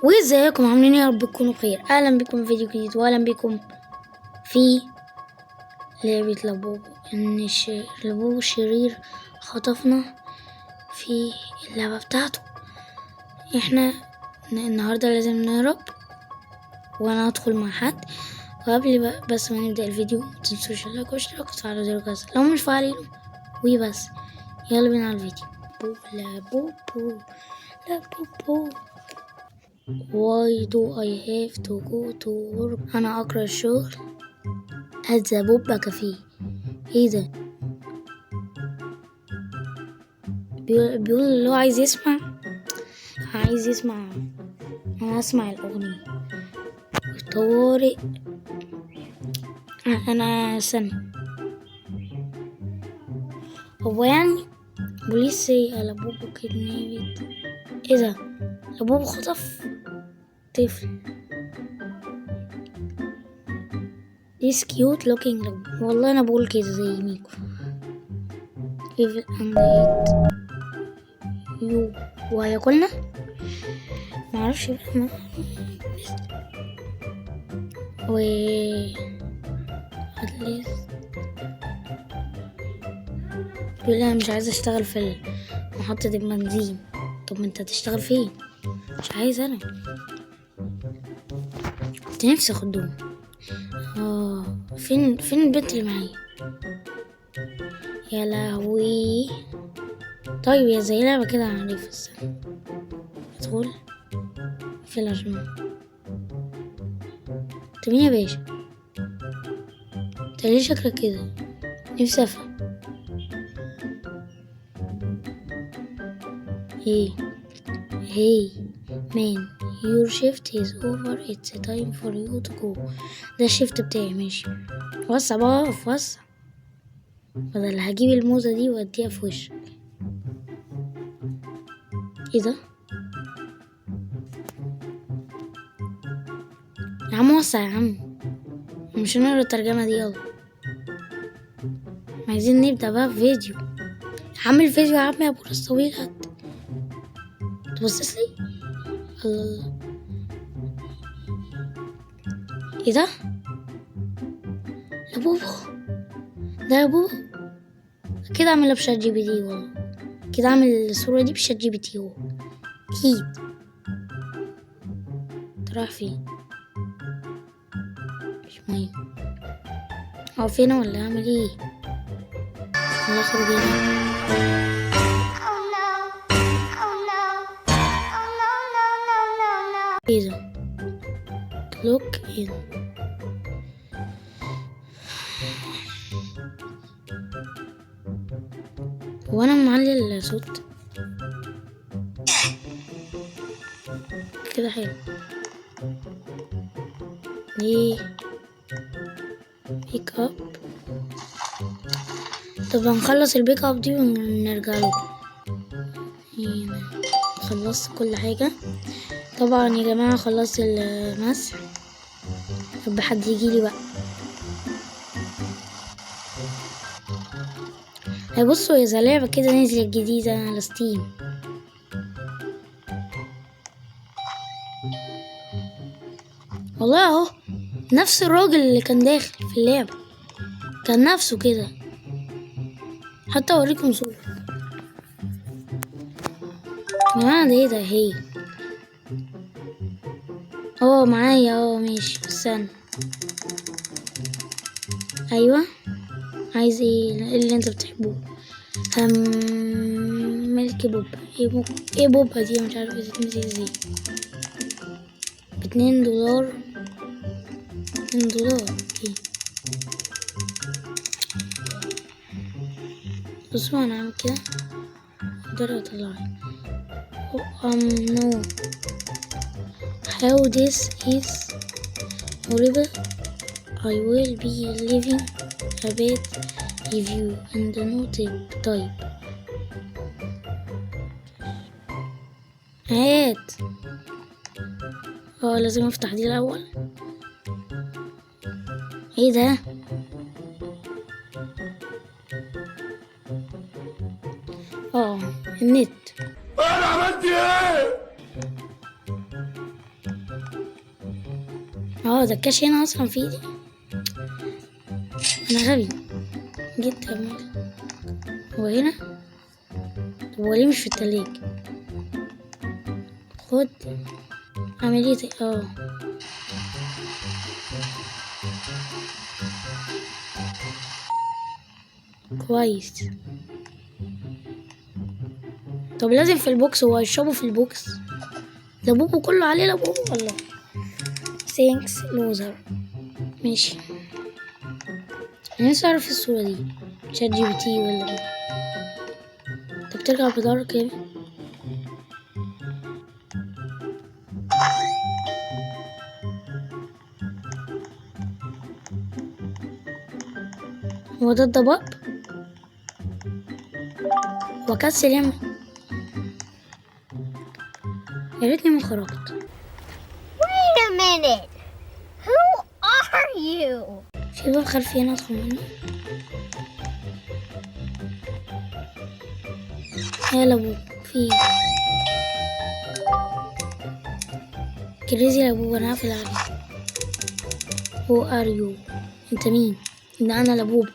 وازيكم عاملين ايه؟ يا رب تكونوا بخير. اهلا بكم في فيديو جديد واهلا بكم في لعبة لابوبو. لابوبو الشرير خطفنا في اللعبة بتاعته. احنا النهاردة لازم نهرب وانا هدخل مع حد. وقبل بس ما نبدأ الفيديو متنسوش اللايك والاشتراك وتفعلوا زر الجرس لو مش فاعلينه. وبس يلا بينا على الفيديو. لابوبو لابوبو Why do I have to go to work؟ أنا أقرأ الشغل at the بوبا كافيه. ايه ده؟ بيقول اللي هو عايز يسمع. أنا أسمع الأغنية. طوارئ. أنا سنة. هو يعني بوليس لابوبو كدنيت. ايه ده؟ لابوبو خطف طفل. This cute looking لابوبو. والله أنا بقول كده زي ميكو. Evil and hate you. وهياكلنا؟ معرفش بقى. و بيقول انا مش عايزه اشتغل في محطة البنزين. طب ما انت هتشتغل فين؟ مش عايز انا. كنت نفسي اخدهم. فين البنت اللي معايا؟ يا لهوي. طيب يا زي لعبة كده عارف. استنى ادخل في العشمة. انت مين يا باشا؟ انت ليه شكلك كده؟ نفسي افهم. Hey man, your shift is over. It's time for you to go. ده الشيفت بتاعي. ماشي وسع بقى. وسع بدل هجيب الموزة دي واديها في وشك. ايه ده يا عم؟ وسع يا عم. مش هنقرا الترجمة دي. يلا عايزين نبدأ بقى فيديو. عامل فيديو يا عم يا ابو راس طويل. هات تبصص لي. الله. ايه ده؟ لابوبو. ده لابوبو كده عاملها بشات جي بي تي. والله كده عامل الصورة دي بشات جي بي تي. هو اكيد. راح فين؟ مش مهم. هو فين ولا اعمل ايه؟ ولا اخرج هنا؟ ايه ده؟ لوك ان. هو انا معلي الصوت كده حلو. ليه بيك اب؟ طب هنخلص البيك اب دي ونرجع له. هنا خلصت كل حاجة طبعا يا جماعة. خلصت المسح. طب حد يجيلي بقى. بصوا يا لعبة كده نزلت جديدة على ستيم. والله اهو نفس الراجل اللي كان داخل في اللعبة كان نفسه كده. حتى اوريكم صورة. يا جماعة ده ايه ده؟ هي معايا. ماشي استنى. ايوه عايز ايه اللي انت بتحبوه؟ ملك بوبا. ايه بوبا دي؟ مش عارفه تتمسك ازاي. $2. $2 ايه؟ بصوا انا عامل كده اقدر اطلعها. no. How this is horrible. I will be leaving a bad review in the noted type. هات. لازم افتح دي الاول. ايه ده؟ النت. انا عملت ايه؟ ده الكاش هنا اصلا في ايدي. انا غبي جيت اعمل. هو هنا؟ طب هو ليه مش في التلاجة؟ خد اعمل ايه كويس. طب لازم في البوكس، هو يشربه في البوكس. ده بوبو كله عليه لبوبو والله. ثانكس لوزر. ماشي، نفسي اعرف الصورة دي شات جي بي تي ولا مين. طب ترجع بدار كده. هو ده الضباب؟ هو كسل يعمل. يا ريتني ما خرجت. Wait a minute. Who are you? في باب خلفي هنا ادخل منه. يا لابو في كريزي لابو. انا هقفل عليك. هو ار يو؟ انت مين؟ ان انا لابوب.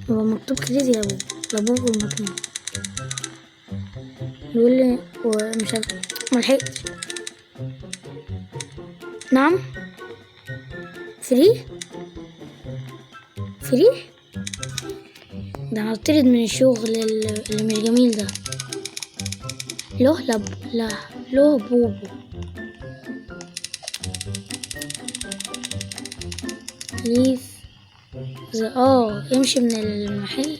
هو مكتوب كريزي لابوب. لابوب والمجنون. بيقول لي ومش عارف ملحقتش. نعم فري. ده انا هطرد من الشغل اللي مش جميل ده. له بوبو. ليف امشي من المحل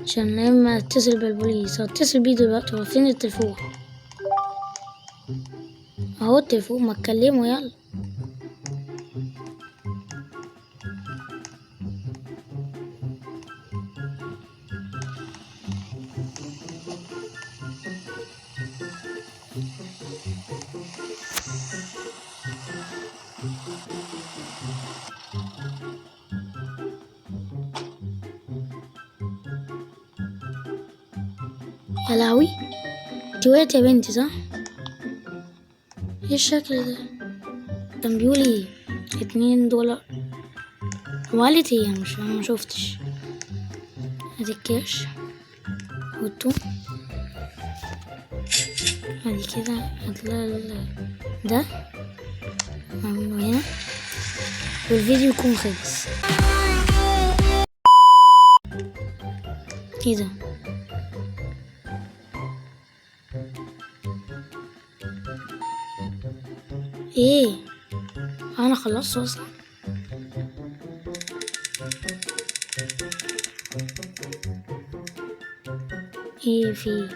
عشان لما اتصل بالبوليس. هتصل بيه دلوقتي. هو فين التليفون؟ اهو التليفون، ما تكلمه يلا. يا لهوي، انت وقعت يا بنتي صح؟ ايه الشكل ده؟ كان بيقول ايه؟ $2. هو قالت ايه؟ انا ما شفتش. ادي الكاش حطه. ادي كده هتلاقي ده اعمله هنا والفيديو يكون خلص. ايه ده؟ ايه انا خلصت اصلا. ايه في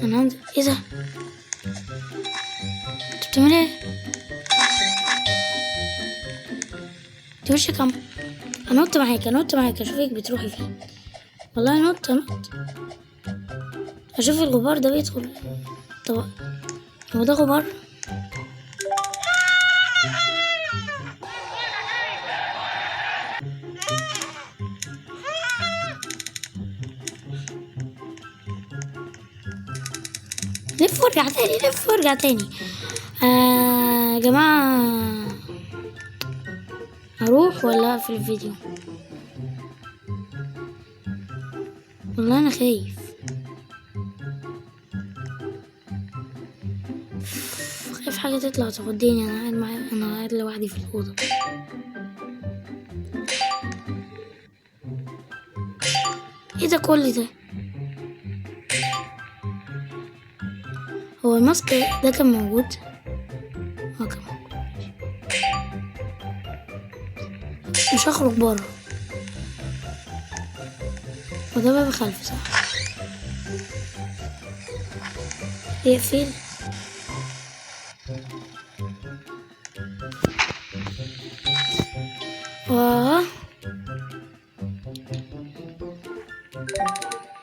انا عندي ايه ده؟ انت بتعمل ايه؟ انت وشك عم. انط معاك اشوفك بتروحي فين. والله انط. اشوف الغبار ده بيدخل. طب هو ده غبار؟ لف وارجع تاني. يا جماعة، اروح ولا اقفل الفيديو؟ والله انا خايف حاجة تطلع تاخدني. انا قاعد لوحدي في الأوضة. ايه ده كل ده؟ هو الماسك ده كان موجود؟ كان موجود. مش هخرج بره. وده باب خلفي صح؟ اقفل.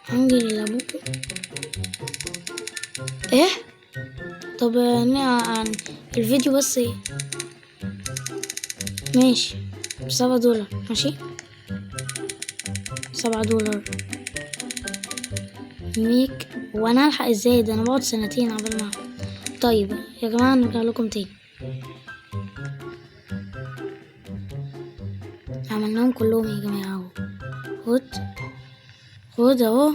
هنجري لابوكو. ايه؟ طب عن الفيديو بس. ايه ماشي $7 ماشي. $7 ميك هو انا هلحق ازاي؟ ده انا بقعد سنتين قبل ما. طيب يا جماعة نرجع لكم تاني. عملناهم كلهم يا جماعة اهو. خد اهو.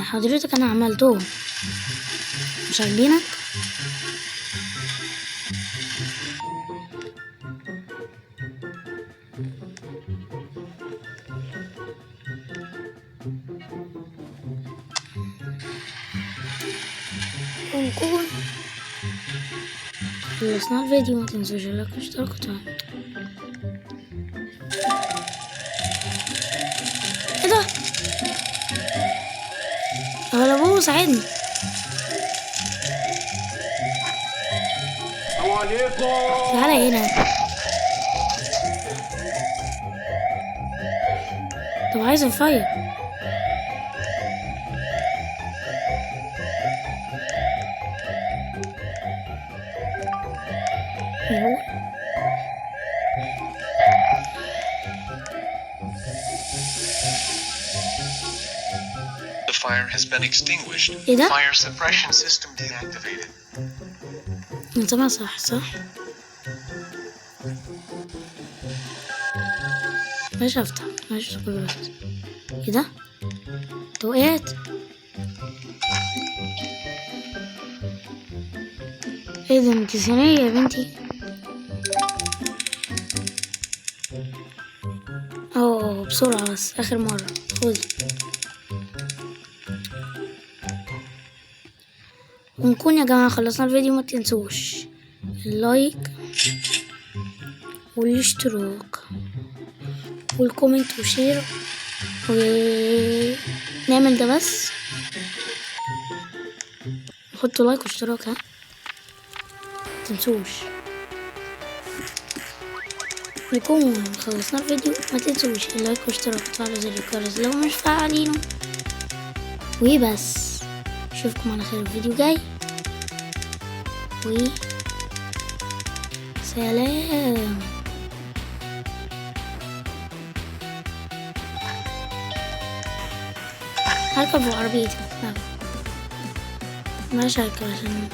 حضرتك انا عملتهم، مش عاجبينك؟ ونكون خلصنا الفيديو. ما تنسوش اللايك والاشتراك وتفعيل. ايه ده؟ ولا بابا ساعدني. السلام عليكم. تعالى هنا. طب عايز الفاير. The fire has been extinguished. ايه ده؟ Fire suppression system deactivated. انت ما صح. مش هفتح، مش قدرت. ايه ده؟ انت وقعت؟ ايه ده؟ انت ثانية يا بنتي. بسرعة بس اخر مرة. خدي. ونكون يا جماعة خلصنا الفيديو. ما تنسوش اللايك والاشتراك والكومنت وشير، ونعمل ده بس. حطوا لايك واشتراك، ها متنسوش. نكون خلصنا الفيديو. ما تنسوش اللايك واشتراك وتفعلوا زر الجرس لو مش فاعلينه. وبس اشوفكم على خير الفيديو جاي. سلام. هركب في عربيتي. مش هركب عشان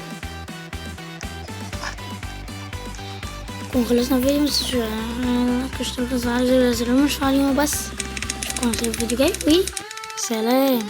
نكون خلصنا الفيديو. متنسوش اشتراك وتفعلوا زر الجرس لو مش فاعلينه. بس اشوفكم على خير الفيديو جاي. وسلام.